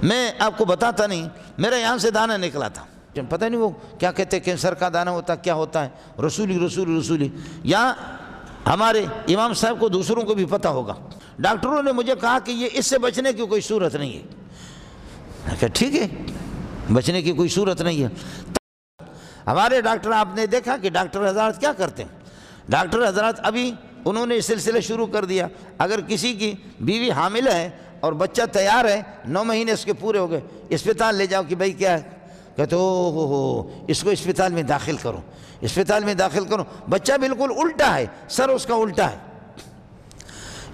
میں آپ کو بتاتا نہیں، میرے یہاں سے دانہ نکلا تھا، پتہ نہیں وہ کیا کہتے ہیں، کینسر کا دانہ ہوتا کیا ہوتا ہے، رسولی یا ہمارے امام صاحب کو دوسروں کو بھی پتہ ہوگا۔ ڈاکٹروں نے مجھے کہا کہ یہ اس سے بچنے کی کوئی صورت نہیں ہے۔ میں کہا ٹھیک ہے، بچنے کی کوئی صورت نہیں ہے۔ ہمارے ڈاکٹر آپ نے دیکھا کہ ڈاکٹر حضرات کیا کرتے ہیں، ڈاکٹر حضرات ابھی انہوں نے سلسلہ شروع کر دیا، اگر کسی کی بیوی حامل ہے اور بچہ تیار ہے، 9 مہینے اس کے پورے ہو گئے، اسپتال لے جاؤ کہ بھائی کیا ہے، کہتے ہو اس کو اسپتال میں داخل کرو، اسپتال میں داخل کرو، بچہ بالکل الٹا ہے، سر اس کا الٹا ہے،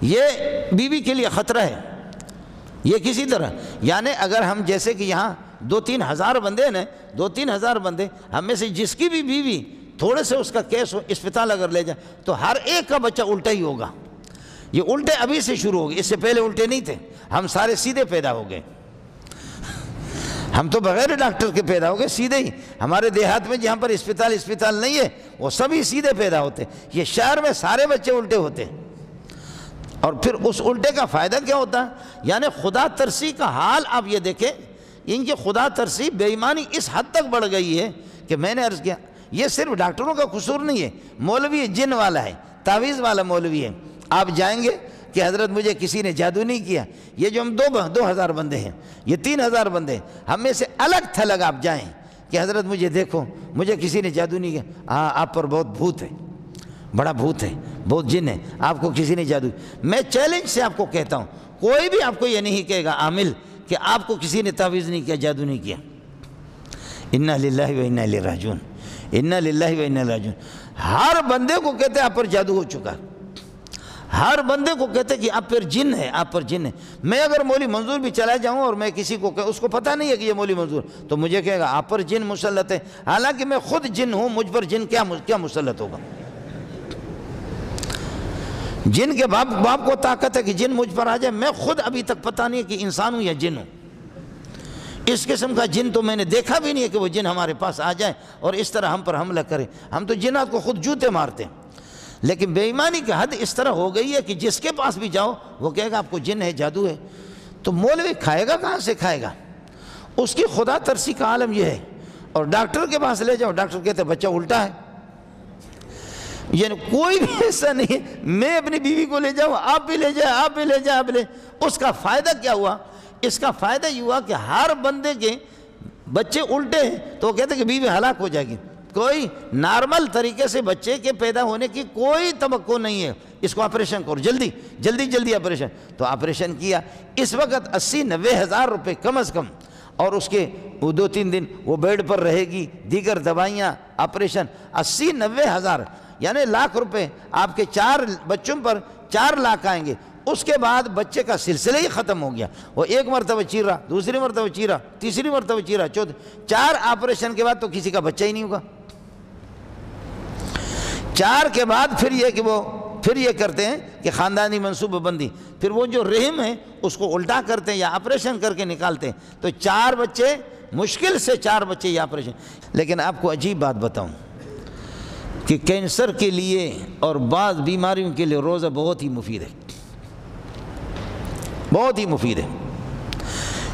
یہ بیوی کے لیے خطرہ ہے۔ یہ کسی طرح یعنی اگر ہم جیسے کہ یہاں 2-3 ہزار بندے ہیں، 2-3 ہزار بندے، ہم میں سے جس کی بھی بیوی تھوڑے سے اس کا کیس ہو، اسپتال اگر لے جائیں تو ہر ایک کا بچہ الٹا ہی ہوگا۔ یہ الٹے ابھی سے شروع ہو گئے، اس سے پہلے الٹے نہیں تھے، ہم سارے سیدھے پیدا ہو گئے، ہم تو بغیر ڈاکٹر کے پیدا ہو گئے سیدھے ہی۔ ہمارے دیہات میں جہاں پر اسپتال نہیں ہے وہ سبھی سیدھے پیدا ہوتے، یہ شہر میں سارے بچے الٹے ہوتے۔ اور پھر اس الٹے کا فائدہ کیا ہوتا ہے، یعنی خدا ترسی کا حال آپ یہ دیکھیں، ان کی خدا ترسی بے ایمانی اس حد تک بڑھ گئی ہے کہ میں نے عرض کیا یہ صرف ڈاکٹروں کا قصور نہیں ہے، مولوی جن والا ہے، تعویذ والا مولوی ہے۔ آپ جائیں گے کہ حضرت مجھے کسی نے جادو نہیں کیا، یہ جو ہم 2,000 بندے ہیں، یہ 3,000 بندے، ہم میں سے الگ تھلگ آپ جائیں کہ حضرت مجھے دیکھو، مجھے کسی نے جادو نہیں کیا، ہاں آپ پر بہت بھوت ہے، بڑا بھوت ہے، بہت جن ہے، آپ کو کسی نے جادو۔ میں چیلنج سے آپ کو کہتا ہوں، کوئی بھی آپ کو یہ نہیں کہے گا عامل کہ آپ کو کسی نے تعویذ نہیں کیا، جادو نہیں کیا۔ انا للہ و انا الیہ راجعون، انا للہ و انا الیہ راجعون۔ ہر بندے کو کہتے ہیں آپ پر جادو ہو چکا، ہر بندے کو کہتے ہیں کہ آپ پر جن ہے، آپ پر جن ہے۔ میں اگر مولی منظور بھی چلا جاؤں اور میں کسی کو اس کو پتہ نہیں ہے کہ یہ مولی منظور، تو مجھے کہے گا آپ پر جن مسلط ہے، حالانکہ میں خود جن ہوں، مجھ پر جن کیا مسلط ہوگا۔ جن کے باپ کو طاقت ہے کہ جن مجھ پر آ جائے، میں خود ابھی تک پتہ نہیں ہے کہ انسان ہوں یا جن ہوں۔ اس قسم کا جن تو میں نے دیکھا بھی نہیں ہے کہ وہ جن ہمارے پاس آ جائے اور اس طرح ہم پر حملہ کرے۔ ہم تو جنات کو خود جوتے مارتے ہیں، لیکن بے ایمانی کی حد اس طرح ہو گئی ہے کہ جس کے پاس بھی جاؤ وہ کہے گا آپ کو جن ہے، جادو ہے۔ تو مولوی کھائے گا کہاں سے کھائے گا؟ اس کی خدا ترسی کا عالم یہ ہے۔ اور ڈاکٹر کے پاس لے جاؤ، ڈاکٹر کہتے ہیں بچہ الٹا ہے۔ یعنی کوئی بھی ایسا نہیں ہے میں اپنی بیوی کو لے جاؤں، آپ بھی لے جائیں، آپ بھی لے جائیں، آپ لے۔ اس کا فائدہ کیا ہوا؟ اس کا فائدہ یہ ہوا کہ ہر بندے کے بچے الٹے ہیں تو وہ کہتے ہیں کہ بیوی ہلاک ہو جائے گی۔ کوئی نارمل طریقے سے بچے کے پیدا ہونے کی کوئی توقع نہیں ہے، اس کو آپریشن کرو، جلدی آپریشن۔ تو آپریشن کیا، اس وقت 80-90 ہزار روپے کم از کم، اور اس کے 2-3 دن وہ بیڈ پر رہے گی، دیگر دوائیاں، آپریشن، 80-90 ہزار، یعنی لاکھ روپے آپ کے 4 بچوں پر 4 لاکھ آئیں گے۔ اس کے بعد بچے کا سلسلہ ہی ختم ہو گیا، وہ ایک مرتبہ چیرا، دوسری مرتبہ چیرا، تیسری مرتبہ چیرا، چوتھی، 4 آپریشن کے بعد تو کسی کا بچہ ہی نہیں ہوگا۔ 4 کے بعد پھر یہ کرتے ہیں کہ خاندانی منصوبہ بندی، پھر وہ جو رحم ہے اس کو الٹا کرتے ہیں یا آپریشن کر کے نکالتے ہیں، تو 4 بچے، مشکل سے 4 بچے یہ آپریشن۔ لیکن آپ کو عجیب بات بتاؤں کہ کینسر کے لیے اور بعض بیماریوں کے لیے روزہ بہت ہی مفید ہے، بہت ہی مفید ہے۔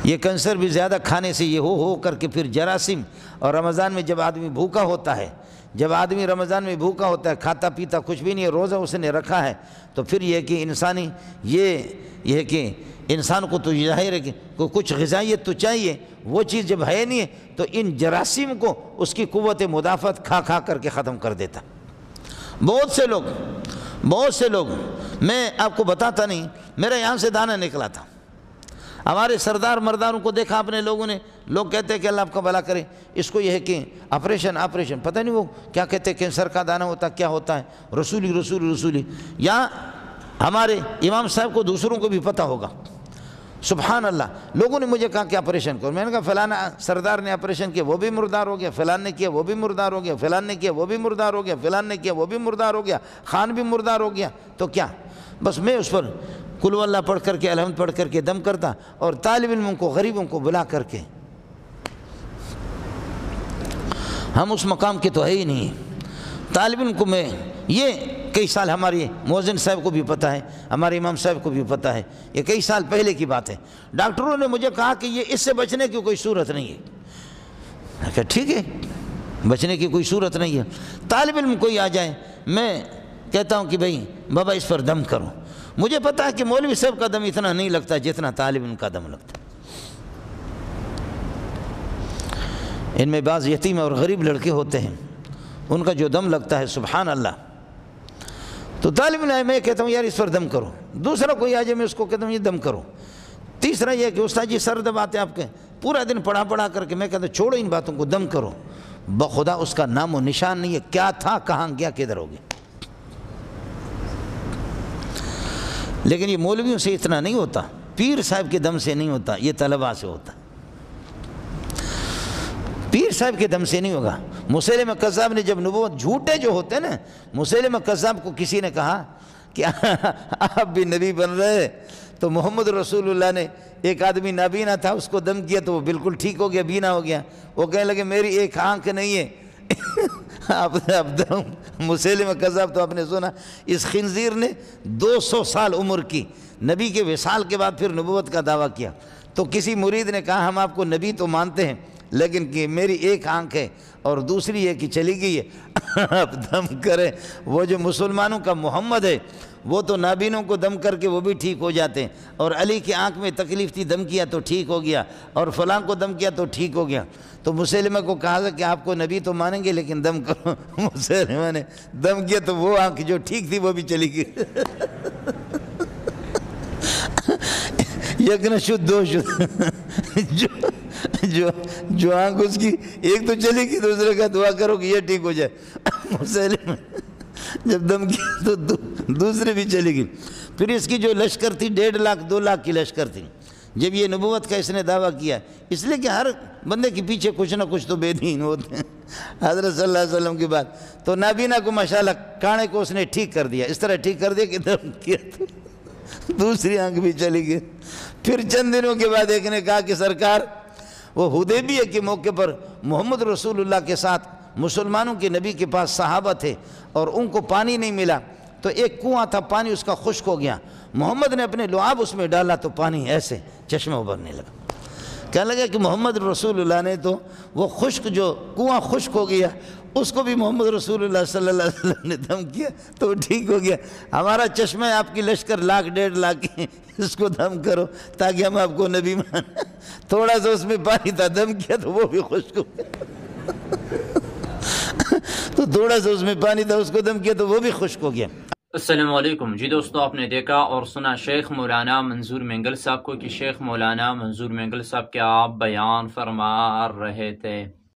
یہ کینسر بھی زیادہ کھانے سے یہ ہو کر کے پھر جراثیم، اور رمضان میں جب آدمی بھوکا ہوتا ہے، جب آدمی رمضان میں بھوکا ہوتا ہے، کھاتا پیتا کچھ بھی نہیں ہے، روزہ اس نے رکھا ہے، تو پھر یہ کہ انسانی یہ ہے کہ انسان کو تو ظاہر ہے کہ کچھ غذائیت تو چاہیے، وہ چیز جب ہے نہیں ہے تو ان جراثیم کو اس کی قوت مدافعت کھا کر کے ختم کر دیتا۔ بہت سے لوگ میں آپ کو بتاتا نہیں، میرے یہاں سے دانہ نکلا تھا، ہمارے سردار مرداروں کو دیکھا اپنے لوگوں نے، لوگ کہتے ہیں کہ اللہ آپ کا بھلا کرے، اس کو یہ ہے کہ آپریشن، پتہ نہیں وہ کیا کہتے ہیں، کینسر کا دانہ ہوتا کیا ہوتا ہے، رسولی، یا ہمارے امام صاحب کو دوسروں کو بھی پتہ ہوگا۔ سبحان اللہ، لوگوں نے مجھے کہا کہ آپریشن کرو، میں نے کہا فلانا سردار نے آپریشن کیا وہ بھی مردار ہو گیا، فلان نے کیا وہ بھی مردار ہو گیا، فلان نے کیا وہ بھی مردار ہو گیا، فلان نے کیا وہ بھی مردار ہو گیا، خان بھی مردار ہو گیا، تو کیا بس میں اس پر قل ہو اللہ پڑھ کر کے، الحمد پڑھ کر کے دم کرتا، اور طالب علموں کو، غریبوں کو بلا کر کے، ہم اس مقام کے تو ہے ہی نہیں، طالب علم کو میں یہ کئی سال ہماری مؤذن صاحب کو بھی پتہ ہے، ہمارے امام صاحب کو بھی پتہ ہے، یہ کئی سال پہلے کی بات ہے، ڈاکٹروں نے مجھے کہا کہ یہ اس سے بچنے کی کوئی صورت نہیں ہے۔ میں کہا ٹھیک ہے، بچنے کی کوئی صورت نہیں ہے۔ طالب علم کوئی آ جائے، میں کہتا ہوں کہ بھئی بابا اس پر دم کرو، مجھے پتا ہے کہ مولوی صاحب کا دم اتنا نہیں لگتا جتنا طالب علم کا دم لگتا ہے۔ ان میں بعض یتیم اور غریب لڑکے ہوتے ہیں، ان کا جو دم لگتا ہے سبحان اللہ، تو طالب علم میں کہتا ہوں یار اس پر دم کرو، دوسرا کوئی آ جائے میں اس کو کہتا ہوں یہ دم کرو، تیسرا یہ کہ استاد جی سر دباتے آپ کے، پورا دن پڑھا کر کے میں کہتا ہوں چھوڑو ان باتوں کو، دم کرو، بخدا اس کا نام و نشان نہیں ہے، کیا تھا کہاں گیا کدھر ہو گیا۔ لیکن یہ مولویوں سے اتنا نہیں ہوتا، پیر صاحب کے دم سے نہیں ہوتا، یہ طلباء سے ہوتا، پیر صاحب کے دم سے نہیں ہوگا۔ مسیلمہ کذاب نے جب نبوت، جھوٹے جو ہوتے ہیں نا، مسیلمہ کذاب کو کسی نے کہا کہ آپ بھی نبی بن رہے، تو محمد رسول اللہ نے، ایک آدمی نابینا تھا اس کو دم کیا تو وہ بالکل ٹھیک ہو گیا، بینا ہو گیا، وہ کہنے لگے میری ایک آنکھ نہیں ہے۔ آپ دم، مسیلمہ کذاب تو آپ نے سنا، اس خنزیر نے 200 سال عمر کی، نبی کے وصال کے بعد پھر نبوت کا دعویٰ کیا، تو کسی مرید نے کہا ہم آپ کو نبی تو مانتے ہیں لیکن کہ میری ایک آنکھ ہے اور دوسری ہے کہ چلی گئی ہے، آپ دم کریں۔ وہ جو مسلمانوں کا محمد ہے وہ تو نابینوں کو دم کر کے وہ بھی ٹھیک ہو جاتے ہیں، اور علی کی آنکھ میں تکلیف تھی دم کیا تو ٹھیک ہو گیا، اور فلاں کو دم کیا تو ٹھیک ہو گیا۔ تو مسلمہ کو کہا تھا کہ آپ کو نبی تو مانیں گے لیکن دم کرو، مسلمہ نے دم کیا تو وہ آنکھ جو ٹھیک تھی وہ بھی چلی گئی۔ یک نہ شد دو شد، جو آنکھ اس کی ایک تو چلی گئی، دوسرے کا دعا کرو کہ یہ ٹھیک ہو جائے۔ مسلمہ جب دم کیا تو دوسری بھی چلی گئی۔ پھر اس کی جو لشکر تھی 1.5 لاکھ 2 لاکھ کی لشکر تھی، جب یہ نبوت کا اس نے دعویٰ کیا، اس لیے کہ ہر بندے کے پیچھے کچھ نہ کچھ تو بے دین ہوتے ہیں، حضرت صلی اللہ علیہ وسلم کی بات، تو نابینا کو ماشاءاللہ کانے کو اس نے ٹھیک کر دیا، اس طرح ٹھیک کر دیا کہ دم کیا تو دوسری آنکھ بھی چلی گئی۔ پھر چند دنوں کے بعد ایک نے کہا کہ سرکار، وہ حدیبیہ کے موقع پر محمد رسول اللہ کے ساتھ مسلمانوں کے نبی کے پاس صحابہ تھے اور ان کو پانی نہیں ملا، تو ایک کنواں تھا، پانی اس کا خشک ہو گیا، محمد نے اپنے لعاب اس میں ڈالا تو پانی ایسے چشمہ ابھرنے لگا۔ کہنے لگا کہ محمد رسول اللہ نے تو وہ خشک جو کنواں خشک ہو گیا اس کو بھی محمد رسول اللہ صلی اللہ علیہ وسلم نے دم کیا تو ٹھیک ہو گیا، ہمارا چشمہ آپ کی لشکر 1 لاکھ 1.5 لاکھ کی، اس کو دم کرو تاکہ ہم آپ کو نبی مانیں۔ تھوڑا سا اس میں پانی تھا، دم کیا تو وہ بھی خشک ہو گیا، تو تھوڑا سا اس میں پانی تھا اس کو دم کیا تو وہ بھی خشک ہو گیا۔ السلام علیکم جی دوستو، آپ نے دیکھا اور سنا شیخ مولانا منظور مینگل صاحب کو کہ شیخ مولانا منظور مینگل صاحب کیا بیان فرما رہے تھے۔